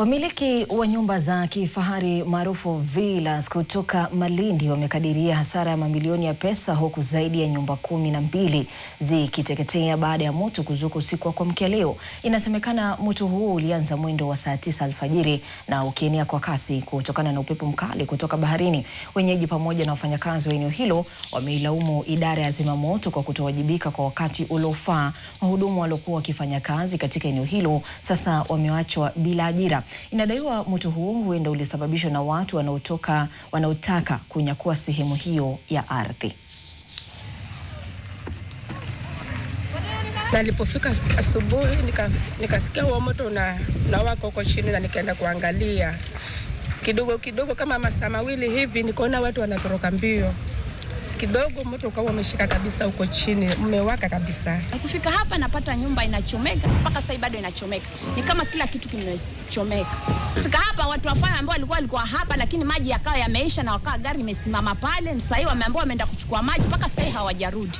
Wamiliki wa nyumba za kifahari maarufu villas kutoka Malindi wamekadiria hasara ya mamilioni ya pesa, huku zaidi ya nyumba 12 zikiteketea baada ya moto kuzuka usiku wa kuamkia leo. Inasemekana moto huo ulianza mwendo wa saa 9 alfajiri na ukienea kwa kasi kutokana na upepo mkali kutoka baharini. Wenyeji pamoja na wafanyakazi wa eneo hilo wameilaumu idara ya zimamoto kwa kutowajibika kwa wakati uliofaa. Wahudumu waliokuwa wakifanya kazi katika eneo hilo sasa wameachwa bila ajira. Inadaiwa moto huo huenda ulisababishwa na watu wanaotaka kunyakua sehemu hiyo ya ardhi. Nilipofika asubuhi nikasikia huo moto unawaka huko chini, na nikaenda kuangalia kidogo kama masaa mawili hivi, nikaona watu wanatoroka mbio. Kidogo moto ukawa umeshika kabisa huko chini, umewaka kabisa. Kufika hapa napata nyumba inachomeka, mpaka sasa bado inachomeka. Ni kama kila kitu kimechomeka. Kufika hapa watu wafanya ambao walikuwa hapa, lakini maji yakawa yameisha na wakawa gari imesimama pale. Sasa hivi wameambiwa wameenda kuchukua maji, mpaka sasa hawajarudi.